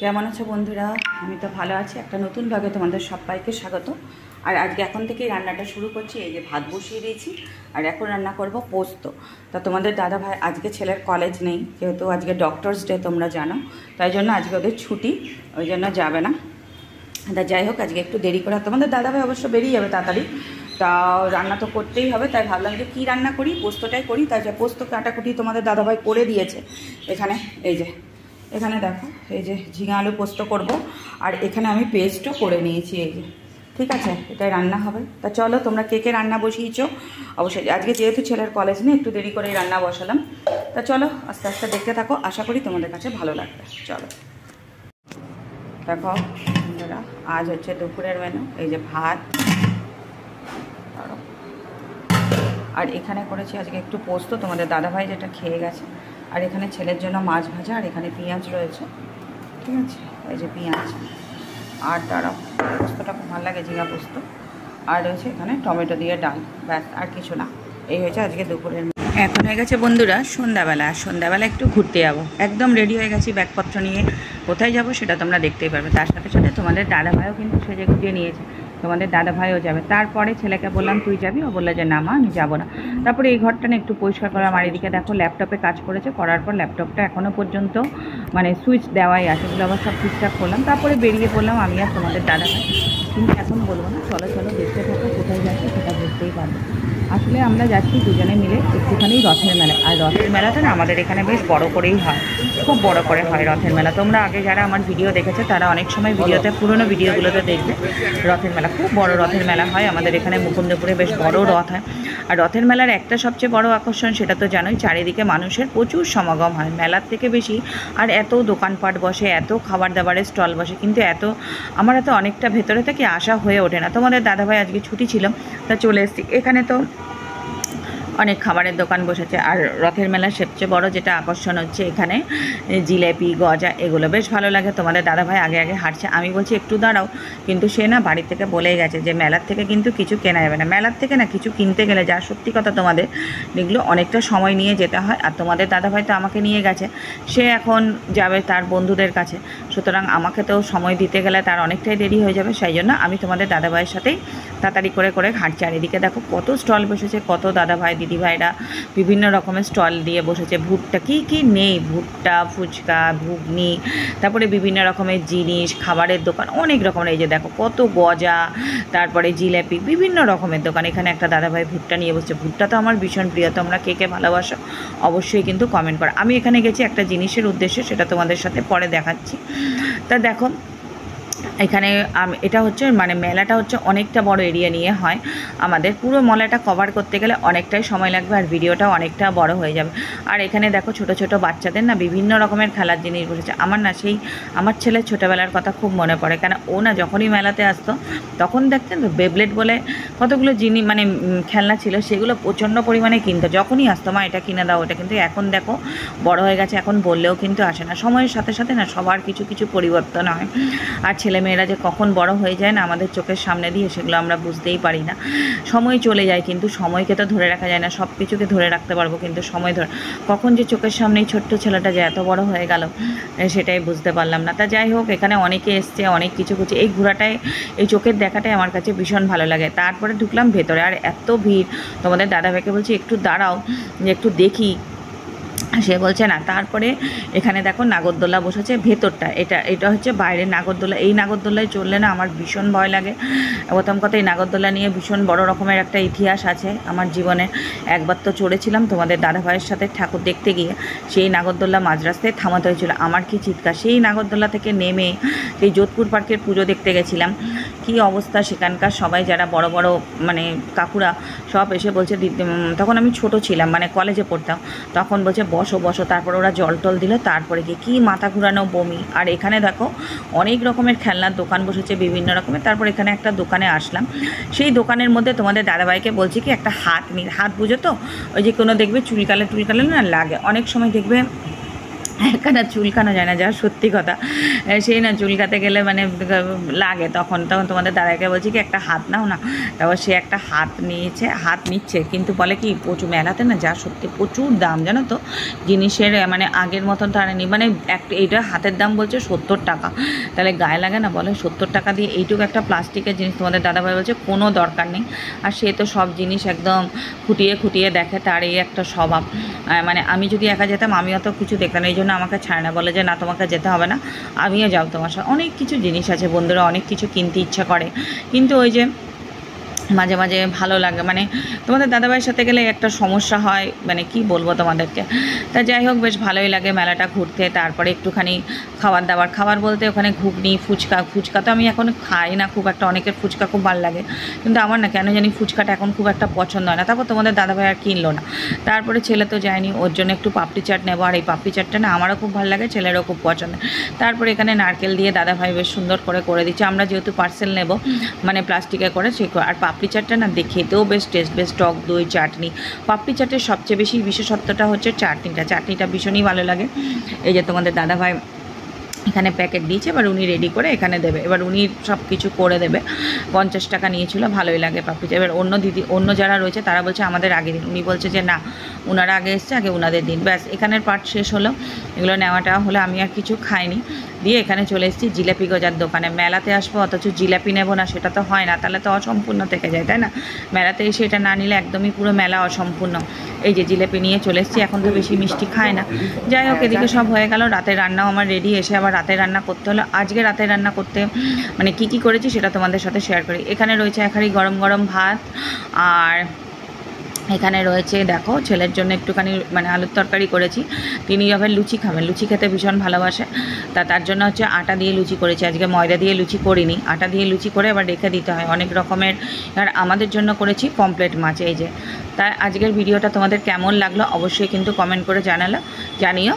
কেমন আছো বন্ধুরা? আমি তো ভালো আছি। একটা নতুন ভাগে তোমাদের সবাইকে স্বাগত। আর আজকে এখন থেকেই রান্নাটা শুরু করছি। এই যে ভাত বসিয়ে দিয়েছি আর এখন রান্না করব পোস্ত। তা তোমাদের দাদা ভাই আজকে ছেলের কলেজ নেই, যেহেতু আজকে ডক্টরস ডে তোমরা জানো, তাই জন্য আজকে ওদের ছুটি, ওই জন্য যাবে না। তা যাই হোক, আজকে একটু দেরি করে, তোমাদের দাদা ভাই অবশ্য বেরিয়ে যাবে তাড়াতাড়ি, তা রান্না তো করতেই হবে। তাই ভাবলাম যে কী রান্না করি, পোস্তটাই করি। তাই যে পোস্ত কাটাকুটি তোমাদের দাদাভাই করে দিয়েছে। এখানে এই যে, এখানে দেখো, এই যে ঝিঙা আলু পোস্ত করব, আর এখানে আমি পেস্টও করে নিয়েছি। এই যে, ঠিক আছে, এটাই রান্না হবে। তা চলো, তোমরা কে কে রান্না বসিয়েছো অবশ্যই। আজকে যেহেতু ছেলের কলেজ নেই, একটু দেরি করেই রান্না বসালাম। তা চলো আস্তে আস্তে দেখতে থাকো, আশা করি তোমাদের কাছে ভালো লাগবে। চলো দেখো বন্ধুরা, আজ হচ্ছে দুপুরের মেনু। এই যে ভাত, আর এখানে করেছি আজকে একটু পোস্ত, তোমাদের দাদাভাই যেটা খেয়ে গেছে। আর এখানে ছেলের জন্য মাছ ভাজা, আর এখানে পেঁয়াজ রয়েছে, ঠিক আছে, এই যে পেঁয়াজ। আর তারা পোস্তটা খুব ভালো লাগে, ঝিঙা পোস্ত। আর রয়েছে এখানে টমেটো দিয়ে ডাল, ব্যাস, আর কিছু না। এই হয়েছে আজকে দুপুরের। এখন হয়ে গেছে বন্ধুরা সন্ধ্যাবেলা। সন্ধ্যাবেলা একটু ঘুরতে যাবো, একদম রেডি হয়ে গেছি ব্যাগপত্র নিয়ে। কোথায় যাব সেটা তোমরা দেখতেই পারবে। তার সাথে সাথে তোমাদের দাদাভাইও কিন্তু সেজে গুজিয়ে নিয়েছে, তোমাদের দাদাভাইও যাবে। তারপরে ছেলেকে বললাম তুই যাবি, ও বললো যে না মা আমি যাবো না। তারপরে এই ঘরটা না একটু পরিষ্কার করলাম। আর এদিকে দেখো ল্যাপটপে কাজ করেছে, করার পর ল্যাপটপটা এখনও পর্যন্ত মানে সুইচ দেওয়াই আছে, এগুলো আবার সব ঠিকঠাক করলাম। তারপরে বেরিয়ে পড়লাম আমি আর তোমাদের দাদাভাই। কিন্তু এখন বলবো না, চলো চলো দেখতে থাকো, কোথায় যাচ্ছে সেটা বুঝতেই পারবো। আসলে আমরা যাচ্ছি দুজনে মিলে একটুখানি রথের মেলা। আর রথের মেলাটা না আমাদের এখানে বেশ বড় করেই হয়, খুব বড় করে হয় রথের মেলা। তোমরা আগে যারা আমার ভিডিও দেখেছো তারা অনেক সময় ভিডিওতে, পুরনো ভিডিওগুলোতে দেখবে রথের মেলা, খুব বড় রথের মেলা হয় আমাদের এখানে মুকুন্দপুরে, বেশ বড় রথ হয়। আর রথের মেলার একটা সবচেয়ে বড় আকর্ষণ, সেটা তো জানোই, চারিদিকে মানুষের প্রচুর সমাগম হয়, মেলার থেকে বেশি। আর এত দোকানপাট বসে, এত খাবার দাবারের স্টল বসে, কিন্তু আমার এত অনেকটা ভেতরে থেকে আসা হয়ে ওঠে না। তোমাদের দাদাভাই আজকে ছুটি ছিল, তা চলে এসেছি। এখানে তো অনেক খাবারের দোকান বসেছে। আর রথের মেলার সবচেয়ে বড় যেটা আকর্ষণ হচ্ছে এখানে জিলেপি, গজা, এগুলো বেশ ভালো লাগে। তোমাদের দাদাভাই আগে আগে হাঁটছে, আমি বলছি একটু দাঁড়াও, কিন্তু সে না বাড়ি থেকে বলেই গেছে যে মেলার থেকে কিন্তু কিছু কেনা যাবে না। মেলার থেকে না কিছু কিনতে গেলে, যা সত্যি কথা তোমাদের, এগুলো অনেকটা সময় নিয়ে যেতে হয়। আর তোমাদের দাদাভাই তো আমাকে নিয়ে গেছে, সে এখন যাবে তার বন্ধুদের কাছে, সুতরাং আমাকে তো সময় দিতে গেলে তার অনেকটাই দেরি হয়ে যাবে। সেই জন্য আমি তোমাদের দাদাভাইয়ের সাথেই তাড়াতাড়ি করে করে হাঁটছি। আর এদিকে দেখো কত স্টল বসেছে, কত দাদাভাই দিদিভাইরা বিভিন্ন রকমের স্টল দিয়ে বসেছে। ভুট্টা কী কী নেই, ভুট্টা, ফুচকা, ঘুগনি, তারপরে বিভিন্ন রকমের জিনিস, খাবারের দোকান অনেক রকমের। এই যে দেখো কত গজা, তারপরে জিলেপি, বিভিন্ন রকমের দোকান। এখানে একটা দাদাভাই ভুট্টা নিয়ে বসছে। ভুট্টা তো আমার ভীষণ প্রিয়, তোমরা কে কে ভালোবাসো অবশ্যই কিন্তু কমেন্ট করো। আমি এখানে গেছি একটা জিনিসের উদ্দেশ্যে, সেটা তোমাদের সাথে পরে দেখাচ্ছি। তা দেখো এখানে এটা হচ্ছে মানে মেলাটা হচ্ছে অনেকটা বড় এরিয়া নিয়ে হয় আমাদের। পুরো মেলাটা কভার করতে গেলে অনেকটাই সময় লাগবে, আর ভিডিওটাও অনেকটা বড় হয়ে যাবে। আর এখানে দেখো ছোট ছোট বাচ্চাদের না বিভিন্ন রকমের খেলার জিনিস বসেছে। আমার না সেই আমার ছেলের ছোটোবেলার কথা খুব মনে পড়ে, কেন ও না যখনই মেলাতে আসতো তখন দেখতেন তো বেবলেট বলে কতগুলো জিনিস মানে খেলনা ছিল, সেগুলো প্রচণ্ড পরিমাণে কিনতো। যখনই আসতো মা এটা কিনে দাও ওটা, কিন্তু এখন দেখো বড় হয়ে গেছে, এখন বললেও কিন্তু আসে না। সময়ের সাথে সাথে না সবার কিছু কিছু পরিবর্তন হয়। আর ছেলেমেয়েরা যে কখন বড় হয়ে যায় না আমাদের চোখের সামনে দিয়ে, সেগুলো আমরা বুঝতেই পারি না। সময় চলে যায়, কিন্তু সময়কে তো ধরে রাখা যায় না। সব কিছুকে ধরে রাখতে পারবো, কিন্তু সময় ধরে কখন যে চোখের সামনেই ছোট্ট ছেলেটা যে এত বড় হয়ে গেল সেটাই বুঝতে পারলাম না। তা যাই হোক, এখানে অনেকে এসছে, অনেক কিছু করছে। এই ঘোরাটাই, এই চোখের দেখাটাই আমার কাছে ভীষণ ভালো লাগে। তারপরে ঢুকলাম ভেতরে, আর এত ভিড়। তোমাদের দাদাভাইকে বলছি একটু দাঁড়াও, যে একটু দেখি, সে বলছে না। তারপরে এখানে দেখো নাগরদোলা বসেছে ভেতরটা, এটা হচ্ছে বাইরের নাগরদোলা। এই নাগরদোলায় চললে না আমার ভীষণ ভয় লাগে। প্রথম কথা, এই নাগরদোলা নিয়ে ভীষণ বড় রকমের একটা ইতিহাস আছে আমার জীবনে। একবার তো চড়েছিলাম তোমাদের দাদাভাইয়ের সাথে ঠাকুর দেখতে গিয়ে, সেই নাগরদোলা মাঝ রাস্তায় থামাতে হয়েছিল। আমার কি চিৎকার! সেই নাগরদোলা থেকে নেমে এই যোধপুর পার্কের পুজো দেখতে গেছিলাম, কি অবস্থা সেখানকার সবাই, যারা বড় বড় মানে কাকুরা সব এসে বলছে, তখন আমি ছোট ছিলাম, মানে কলেজে পড়তাম, তখন বলছে বসো বসো। তারপর ওরা জল টল দিল, তারপরে গিয়ে কী মাথা ঘুরানো, বমি। আর এখানে দেখো অনেক রকমের খেলনার দোকান বসেছে বিভিন্ন রকমের। তারপর এখানে একটা দোকানে আসলাম, সেই দোকানের মধ্যে তোমাদের দাদাভাইকে বলছি কি একটা হাত বুঝো তো, ওই যে কোনো দেখবে চুলকালে না লাগে, অনেক সময় দেখবে একখানা চুলকানো যায় না, যা সত্যি কথা। সেই না চুলকাতে গেলে মানে লাগে, তখন তোমাদের দাদাকে বলছি কি একটা হাত নাও না, তারপর সে একটা হাত নিচ্ছে, কিন্তু বলে কি প্রচুর মেলাতে না যা সত্যি প্রচুর দাম জানো তো জিনিসের, মানে আগের মতন তো আর নেই, মানে এইটা হাতের দাম বলছে 70 টাকা, তাহলে গায়ে লাগে না বলে 70 টাকা দিয়ে এইটুকু একটা প্লাস্টিকের জিনিস, তোমাদের দাদাভাই বলছে কোনো দরকার নেই। আর সে তো সব জিনিস একদম খুঁটিয়ে দেখে, তার এই একটা স্বভাব। মানে আমি যদি একা যেতাম আমিও তো কিছু দেখতাম, এই জন্য আমাকে ছাড়ে না, বলে যে না তোমাকে যেতে হবে না, আমিও যাও তোমার সাথে। অনেক কিছু জিনিস আছে বন্ধুরা, অনেক কিছু কিনতে ইচ্ছা করে, কিন্তু ওই যে মাঝে মাঝে ভালো লাগে, মানে তোমাদের দাদাভাইয়ের সাথে গেলে একটা সমস্যা হয়, মানে কি বলবো তোমাদেরকে। তা যাই হোক বেশ ভালোই লাগে মেলাটা ঘুরতে। তারপরে একটুখানি খাবার বলতে ওখানে ঘুগনি ফুচকা তো আমি এখন খাই না খুব একটা, অনেকের ফুচকা খুব ভালো লাগে, কিন্তু আমার না কেন জানি ফুচকাটা এখন খুব একটা পছন্দ হয় না। তারপর তোমাদের দাদাভাই আর কিনলো না। তারপরে ছেলে তো যায়নি, ওর জন্য একটু পাপড়ি চাট নেবো, আর এই পাপড়ি চাটটা না আমারও খুব ভালো লাগে, ছেলেরও খুব পছন্দ। তারপরে এখানে নারকেল দিয়ে দাদাভাই বেশ সুন্দর করে দিচ্ছে, আমরা যেহেতু পার্সেল নেব মানে প্লাস্টিকে করে, সে আর পাপড়ি চাটটা না খেতেও বেশ টেস্ট, বেশ টক দই চাটনি। পাপড়ি চাটের সবচেয়ে বেশি বিশেষত্বটা হচ্ছে চাটনিটা ভীষণই ভালো লাগে। এই যে তোমাদের দাদাভাই এখানে প্যাকেট দিয়েছে, এবার উনি রেডি করে এখানে দেবে, এবার উনি সব কিছু করে দেবে। 50 টাকা নিয়েছিল, ভালোই লাগে পাপড়ি চাট। এবার অন্য যারা রয়েছে তারা বলছে আমাদের আগে দিন, উনি বলছে যে না ওনারা আগে এসছে, আগে ওনাদের দিন। ব্যাস এখানের পার্ট শেষ হলো, এগুলো নেওয়াটা হলে আমি আর কিছু খাইনি, দিয়ে এখানে চলে এসেছি জিলাপি গজার দোকানে। মেলাতে আসবো অথচ জিলাপি নেবো না, সেটা তো হয় না, তাহলে তো অসম্পূর্ণ থেকে যায়, তাই না? মেলাতে এসে এটা না নিলে একদমই পুরো মেলা অসম্পূর্ণ। এই যে জিলাপি নিয়ে চলে এসেছি, এখন তো বেশি মিষ্টি খায় না। যাই হোক এদিকে সব হয়ে গেল, রাতের রান্নাও আমার রেডি, এসে আবার রাতের রান্না করতে হলো। আজকে রাতের রান্না করতে মানে কী করেছি সেটা তোমাদের সাথে শেয়ার করি। এখানে রয়েছে এক হাঁড়ি গরম গরম ভাত, আর এখানে রয়েছে দেখো ছেলের জন্য একটুখানি মানে আলুর তরকারি করেছি, তিনি আবার লুচি খাবেন, লুচি খেতে ভীষণ ভালোবাসে, তার জন্য হচ্ছে আটা দিয়ে লুচি করেছি, আজকে ময়দা দিয়ে লুচি করিনি, আটা দিয়ে লুচি করে আবার রেখে দিতে হয় অনেক রকমের। আর আমাদের জন্য করেছি পমপ্লেট মাছ। এই যে তাই আজকের ভিডিওটা তোমাদের কেমন লাগলো অবশ্যই কিন্তু কমেন্ট করে জানিও।